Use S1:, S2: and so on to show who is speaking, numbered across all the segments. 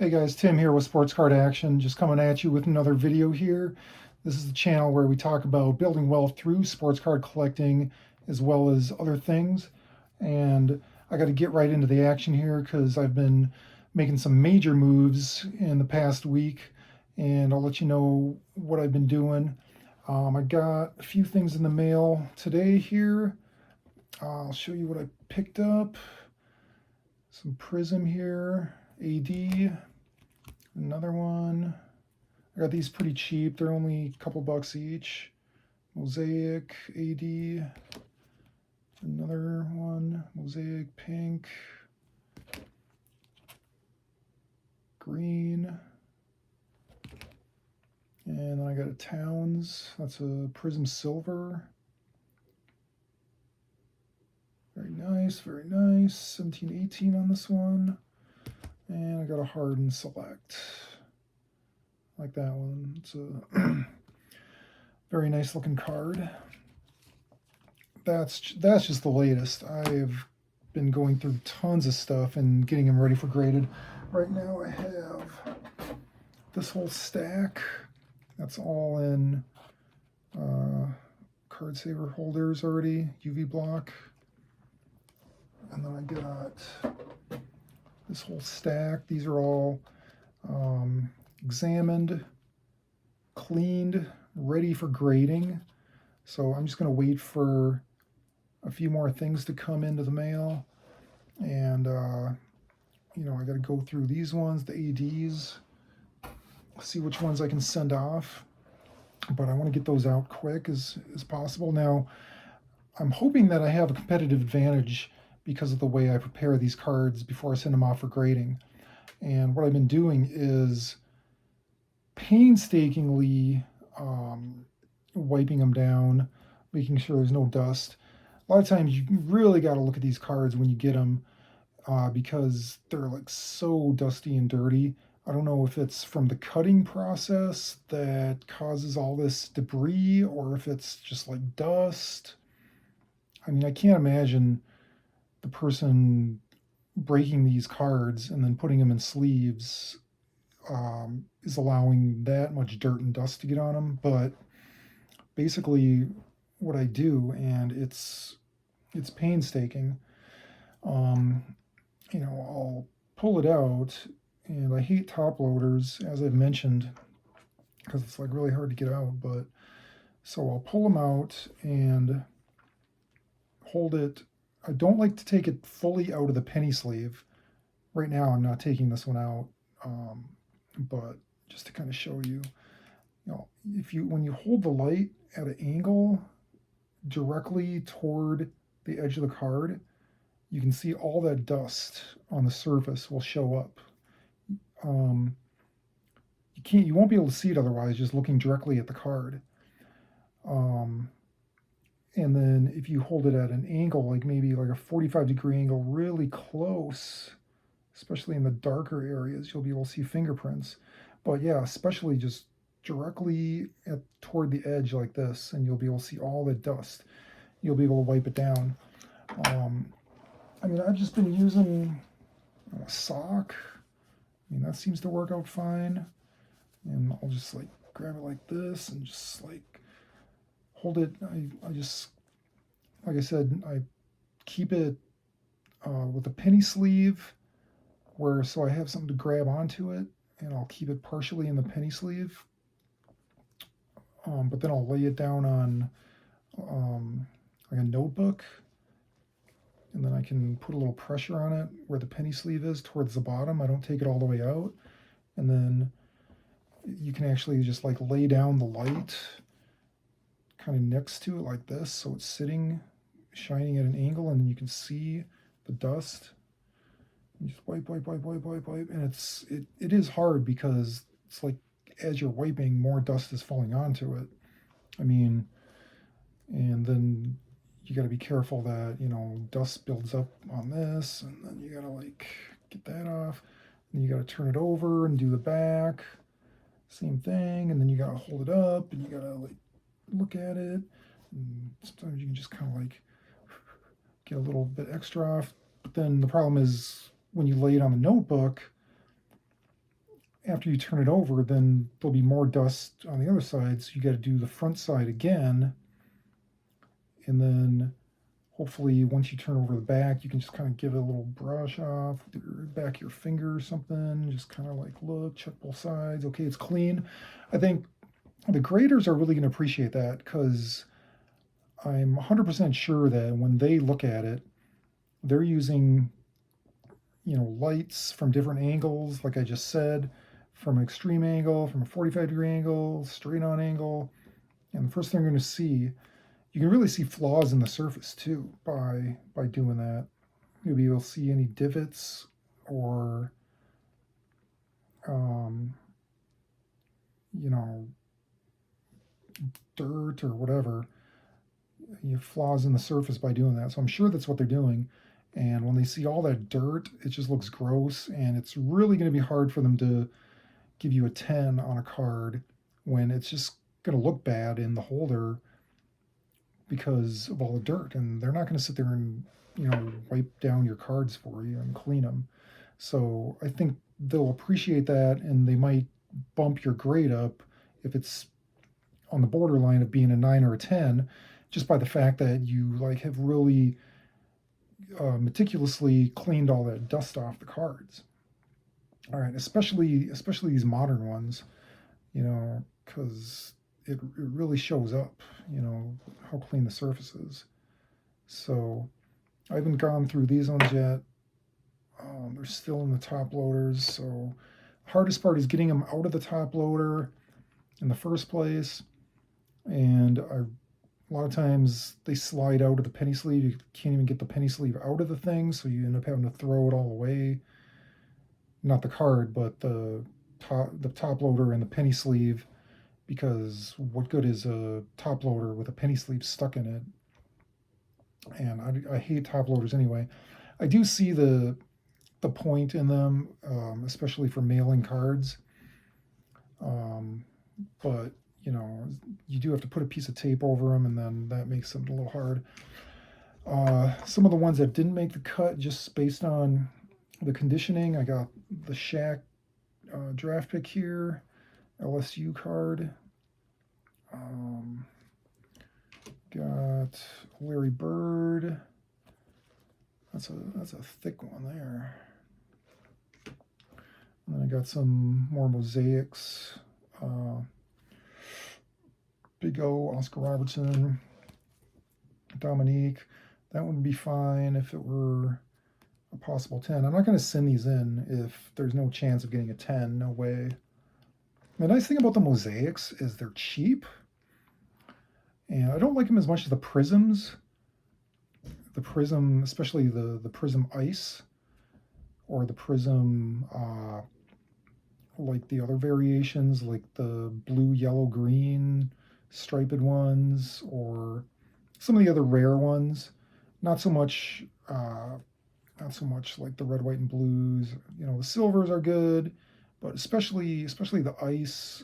S1: Hey guys, Tim here with Sports Card Action, just coming at you with another video here. This is the channel where we talk about building wealth through sports card collecting as well as other things. And I got to get right into the action here because I've been making some major moves in the past week, and I'll let you know what I've been doing. I got a few things in the mail today here. I'll show you what I picked up. Some Prism here, AD. Another one. I got these pretty cheap. They're only a couple bucks each. Mosaic, AD. Another one. Mosaic, pink. Green. And then I got a Towns. That's a Prism Silver. Very nice, very nice. 1718 on this one. And I got a Harden Select. Like that one. It's a very nice looking card. That's just the latest. I've been going through tons of stuff and getting them ready for graded. Right now I have this whole stack. That's all in card saver holders already, UV block. And then I got this whole stack. These are all examined, cleaned, ready for grading. So I'm just going to wait for a few more things to come into the mail. And, I got to go through these ones, the ADs, see which ones I can send off. But I want to get those out quick as possible. Now, I'm hoping that I have a competitive advantage because of the way I prepare these cards before I send them off for grading. And what I've been doing is painstakingly wiping them down, making sure there's no dust. A lot of times you really got to look at these cards when you get them because they're like so dusty and dirty. I don't know if it's from the cutting process that causes all this debris or if it's just like dust. I mean, I can't imagine the person breaking these cards and then putting them in sleeves is allowing that much dirt and dust to get on them. But basically, what I do, and it's painstaking. I'll pull it out, and I hate top loaders, as I've mentioned, because it's like really hard to get out. But so I'll pull them out and hold it. I don't like to take it fully out of the penny sleeve. Right now, I'm not taking this one out, but just to kind of show you, when you hold the light at an angle directly toward the edge of the card, you can see all that dust on the surface will show up. You won't be able to see it otherwise, just looking directly at the card. And then if you hold it at an angle, like maybe like a 45-degree angle, really close, especially in the darker areas, you'll be able to see fingerprints. But yeah, especially just directly toward the edge like this, and you'll be able to see all the dust. You'll be able to wipe it down. I've just been using a sock. That seems to work out fine. And I'll just like grab it like this and just like hold it. I just, like I said, I keep it with a penny sleeve so I have something to grab onto it, and I'll keep it partially in the penny sleeve. But then I'll lay it down on like a notebook, and then I can put a little pressure on it where the penny sleeve is towards the bottom. I don't take it all the way out. And then you can actually just like lay down the light kind of next to it like this, so it's shining at an angle, and then you can see the dust. You just wipe, and it is hard because it's like as you're wiping, more dust is falling onto it. And then you got to be careful that dust builds up on this, and then you got to like get that off, and you got to turn it over and do the back, same thing, and then you got to hold it up, and you got to like look at it, and sometimes you can just kind of like get a little bit extra off. But then the problem is when you lay it on the notebook, after you turn it over, then there'll be more dust on the other side. So you got to do the front side again. And then hopefully once you turn over the back, you can just kind of give it a little brush off with your back of your finger or something. Just kind of like look, check both sides. Okay, it's clean. I think the graders are really going to appreciate that because I'm 100% sure that when they look at it, they're using, lights from different angles, like I just said, from an extreme angle, from a 45-degree angle, straight on angle. And the first thing you're going to see, you can really see flaws in the surface too by doing that. You'll be able to see any divots or, um, you know, dirt or whatever. You have flaws in the surface by doing that. So I'm sure that's what they're doing. And when they see all that dirt, it just looks gross, and it's really going to be hard for them to give you a 10 on a card when it's just going to look bad in the holder because of all the dirt. And they're not going to sit there and, wipe down your cards for you and clean them. So I think they'll appreciate that, and they might bump your grade up if it's on the borderline of being a 9 or a 10, just by the fact that you have really meticulously cleaned all that dust off the cards. All right, especially these modern ones, because it really shows up, how clean the surface is. So I haven't gone through these ones yet. They're still in the top loaders. So hardest part is getting them out of the top loader in the first place. And a lot of times they slide out of the penny sleeve. You can't even get the penny sleeve out of the thing, so you end up having to throw it all away. Not the card, but the top loader and the penny sleeve, because what good is a top loader with a penny sleeve stuck in it? And I hate top loaders anyway. I do see the point in them, especially for mailing cards. But you do have to put a piece of tape over them, and then that makes them a little hard. Some of the ones that didn't make the cut, just based on the conditioning, I got the Shaq draft pick here, LSU card. Got Larry Bird. That's a thick one there. And then I got some more mosaics. Big O, Oscar Robertson, Dominique. That would be fine if it were a possible 10. I'm not going to send these in if there's no chance of getting a 10. No way. The nice thing about the mosaics is they're cheap. And I don't like them as much as the prisms. The prism, especially the prism ice, or the prism, like the other variations, like the blue, yellow, green striped ones, or some of the other rare ones. Not so much like the red, white, and blues. The silvers are good, but especially the ice.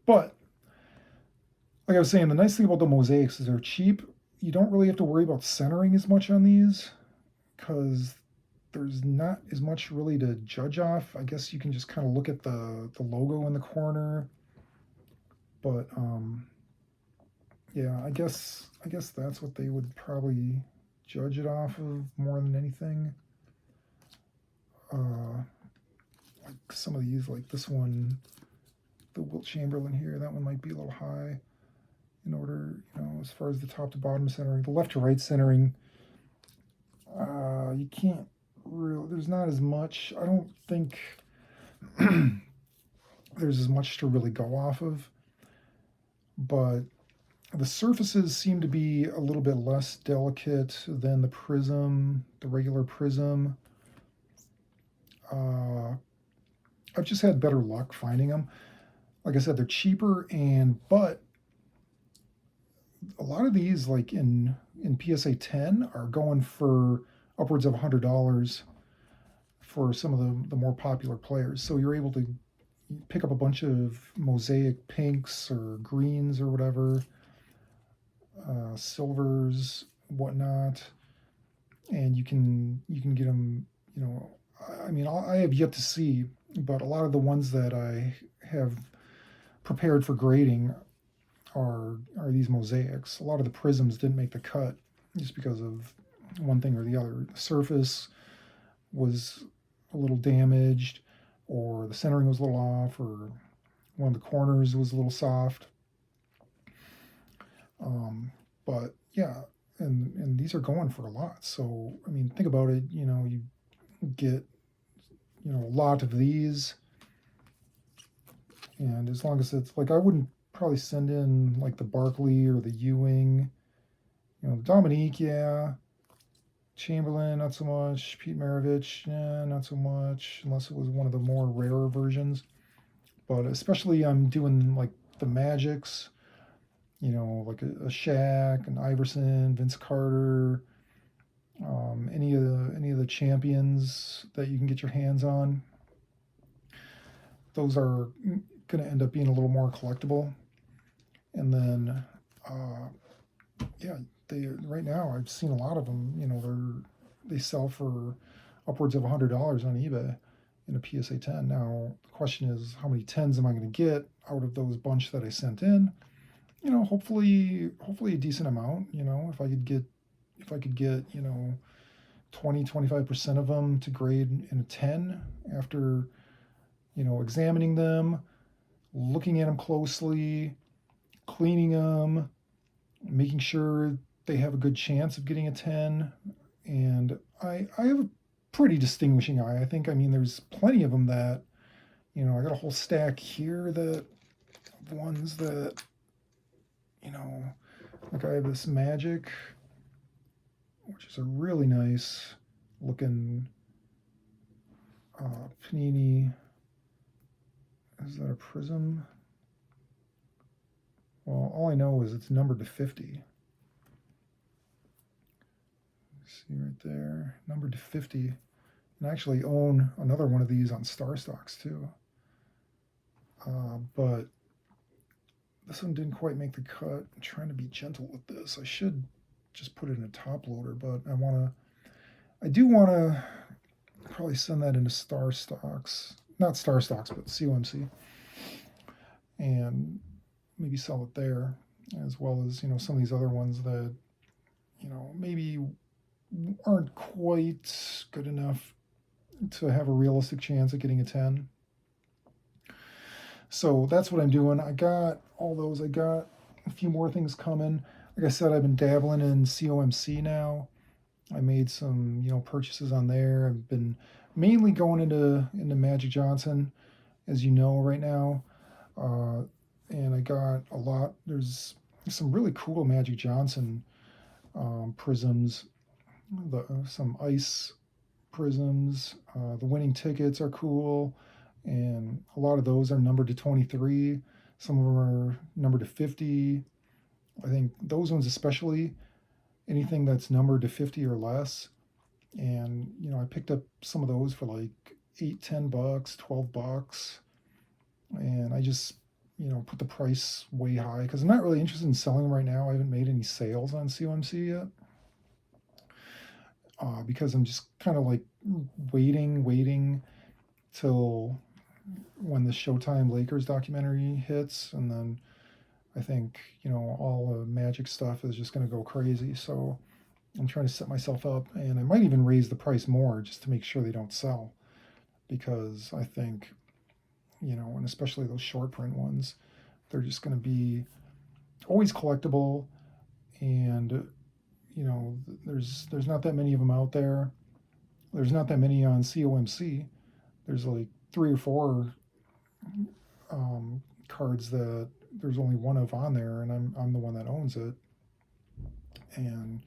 S1: But like I was saying, the nice thing about the mosaics is they're cheap. You don't really have to worry about centering as much on these because there's not as much really to judge off. I guess you can just kind of look at the logo in the corner. But yeah, I guess that's what they would probably judge it off of more than anything. Like some of these, like this one, the Wilt Chamberlain here, that one might be a little high in order, as far as the top to bottom centering. The left to right centering, you can't really, there's not as much, I don't think there's as much to really go off of, but the surfaces seem to be a little bit less delicate than the regular prism. I've just had better luck finding them. Like I said, they're cheaper, but a lot of these, like in PSA 10, are going for upwards of $100 for some of the more popular players. So you're able to pick up a bunch of mosaic pinks or greens or whatever, silvers, whatnot, and you can get them. I mean, I have yet to see but a lot of the ones that I have prepared for grading are these mosaics. A lot of the prisms didn't make the cut just because of one thing or the other. The surface was a little damaged, or the centering was a little off, or one of the corners was a little soft. But yeah, and these are going for a lot. So I mean, think about it. You get a lot of these, and as long as it's like, I wouldn't probably send in like the Barkley or the Ewing. The Dominique, yeah. Chamberlain, not so much. Pete Maravich, yeah, not so much, unless it was one of the more rarer versions. But especially, I'm doing like the Magics, like a Shaq, an Iverson, Vince Carter, any of the champions that you can get your hands on. Those are going to end up being a little more collectible. And then, yeah, they right now I've seen a lot of them. They sell for upwards of $100 on eBay in a PSA 10. Now the question is, how many 10s am I going to get out of those bunch that I sent in? Hopefully a decent amount. If I could get 20-25% of them to grade in a 10 after examining them, looking at them closely, cleaning them, making sure they have a good chance of getting a 10. And I have a pretty distinguishing eye, I think. I mean, there's plenty of them that, I got a whole stack here that ones that, like I have this Magic, which is a really nice looking Panini. Is that a prism? Well, all I know is it's numbered to 50. See right there, numbered to 50. And I actually own another one of these on Star Stocks too. But this one didn't quite make the cut. I'm trying to be gentle with this. I should just put it in a top loader, but I do want to probably send that into Star Stocks. Not Star Stocks, but COMC. And maybe sell it there, as well as, some of these other ones that, maybe aren't quite good enough to have a realistic chance of getting a 10. So that's what I'm doing. I got all those. I got a few more things coming. Like I said, I've been dabbling in COMC now. I made some, purchases on there. I've been mainly going into Magic Johnson, as you know, right now. And I got a lot. There's some really cool Magic Johnson prisms, some ice prisms. The winning tickets are cool, and a lot of those are numbered to 23. Some of them are numbered to 50. I think those ones, especially anything that's numbered to 50 or less. And I picked up some of those for like $8, $10, $12, and I just put the price way high because I'm not really interested in selling them right now. I haven't made any sales on COMC yet. Because I'm just kind of like waiting till when the Showtime Lakers documentary hits, and then I think all the Magic stuff is just going to go crazy. So I'm trying to set myself up, and I might even raise the price more just to make sure they don't sell, because I think and especially those short print ones, they're just going to be always collectible, and there's not that many of them out there. There's not that many on COMC. There's like 3 or 4 cards that there's only one of on there, and I'm the one that owns it. And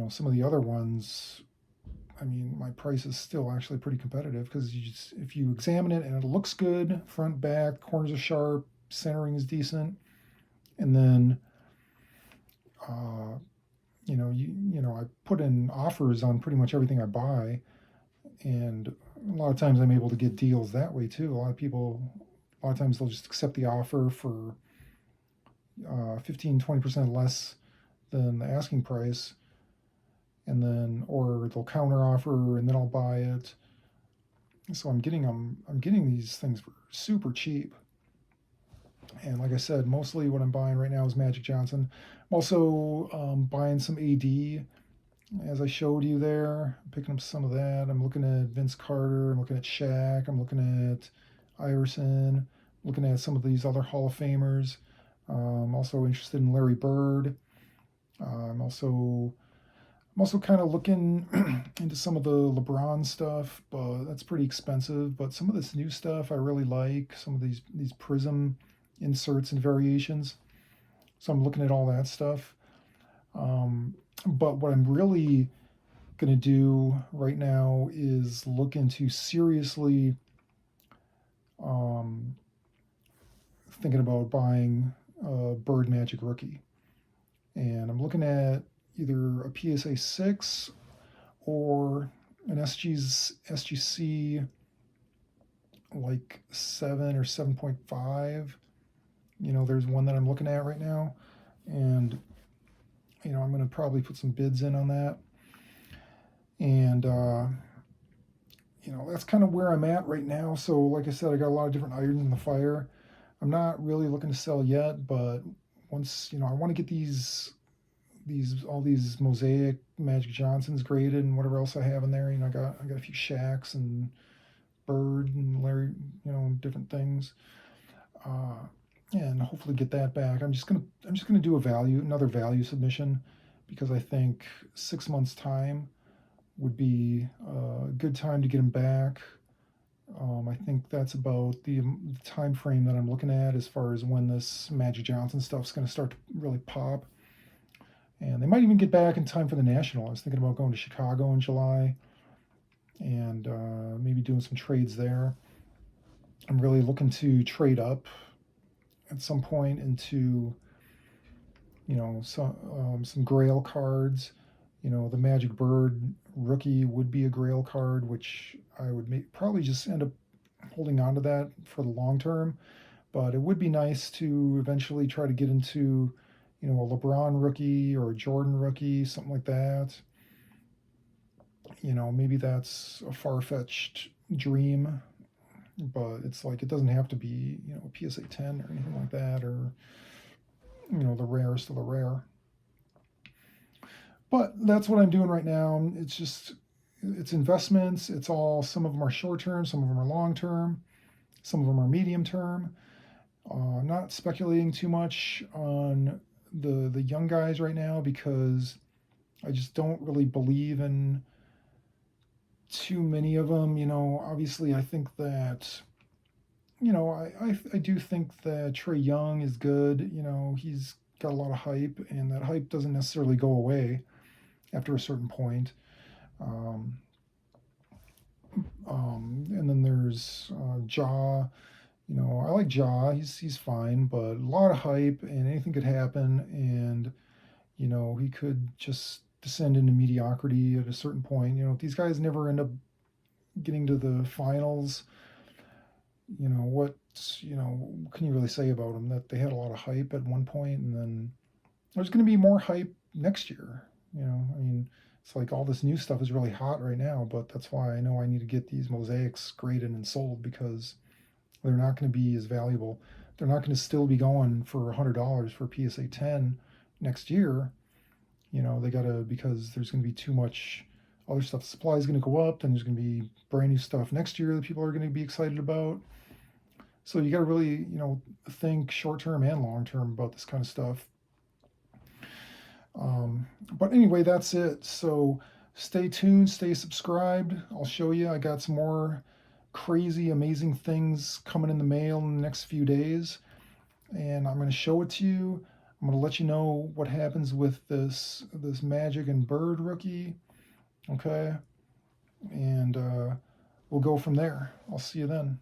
S1: some of the other ones, I mean, my price is still actually pretty competitive because if you examine it and it looks good, front, back, corners are sharp, centering is decent, and then I put in offers on pretty much everything I buy, and a lot of times I'm able to get deals that way too. A lot of times they'll just accept the offer for 15-20% less than the asking price, and then or they'll counter offer and then I'll buy it. So I'm getting them. I'm getting these things for super cheap. And like I said, mostly what I'm buying right now is Magic Johnson. I'm also buying some AD, as I showed you there. I'm picking up some of that. I'm looking at Vince Carter. I'm looking at Shaq. I'm looking at Iverson. Looking at some of these other Hall of Famers. I'm also interested in Larry Bird. I'm also kind of looking into some of the LeBron stuff, but that's pretty expensive. But some of this new stuff I really like. Some of these prism inserts and variations. So I'm looking at all that stuff. But what I'm really going to do right now is look into seriously um, thinking about buying a Bird Magic rookie. And I'm looking at either a PSA 6 or an SGC like 7 or 7.5. There's one that I'm looking at right now. And, I'm going to probably put some bids in on that. And, that's kind of where I'm at right now. So, like I said, I got a lot of different irons in the fire. I'm not really looking to sell yet, but once, I want to get all these mosaic Magic Johnsons graded and whatever else I have in there. I got a few Shaqs and Bird and Larry, different things, and hopefully get that back. I'm just gonna do another value submission, because I think 6 months time would be a good time to get them back. I think that's about the time frame that I'm looking at as far as when this Magic Johnson stuff's going to start to really pop. And they might even get back in time for the National. I was thinking about going to Chicago in July and maybe doing some trades there. I'm really looking to trade up at some point into, some Grail cards. The Magic Bird rookie would be a Grail card, which I would probably just end up holding on to that for the long term. But it would be nice to eventually try to get into, a LeBron rookie or a Jordan rookie, something like that. Maybe that's a far-fetched dream, but it's like it doesn't have to be, a PSA 10 or anything like that, or, the rarest of the rare. But that's what I'm doing right now. It's investments. It's all, some of them are short term, some of them are long term, some of them are medium term. I'm not speculating too much on the young guys right now, because I just don't really believe in too many of them. Obviously, I think that, I do think that Trae Young is good. He's got a lot of hype, and that hype doesn't necessarily go away after a certain point. And then there's Ja. I like Ja. He's fine, but a lot of hype, and anything could happen, and he could just descend into mediocrity at a certain point. If these guys never end up getting to the finals, what can you really say about them? That they had a lot of hype at one point, and then there's going to be more hype next year. I mean, it's like all this new stuff is really hot right now, but that's why I know I need to get these mosaics graded and sold, because they're not going to be as valuable. They're not going to still be going for $100 for PSA 10 next year. They got to, because there's going to be too much other stuff. The supply is going to go up, then there's going to be brand new stuff next year that people are going to be excited about. So you got to really, think short term and long term about this kind of stuff. But anyway, that's it. So stay tuned, stay subscribed. I'll show you. I got some more crazy, amazing things coming in the mail in the next few days, and I'm going to show it to you. I'm going to let you know what happens with this Magic and Bird rookie. Okay, and we'll go from there. I'll see you then.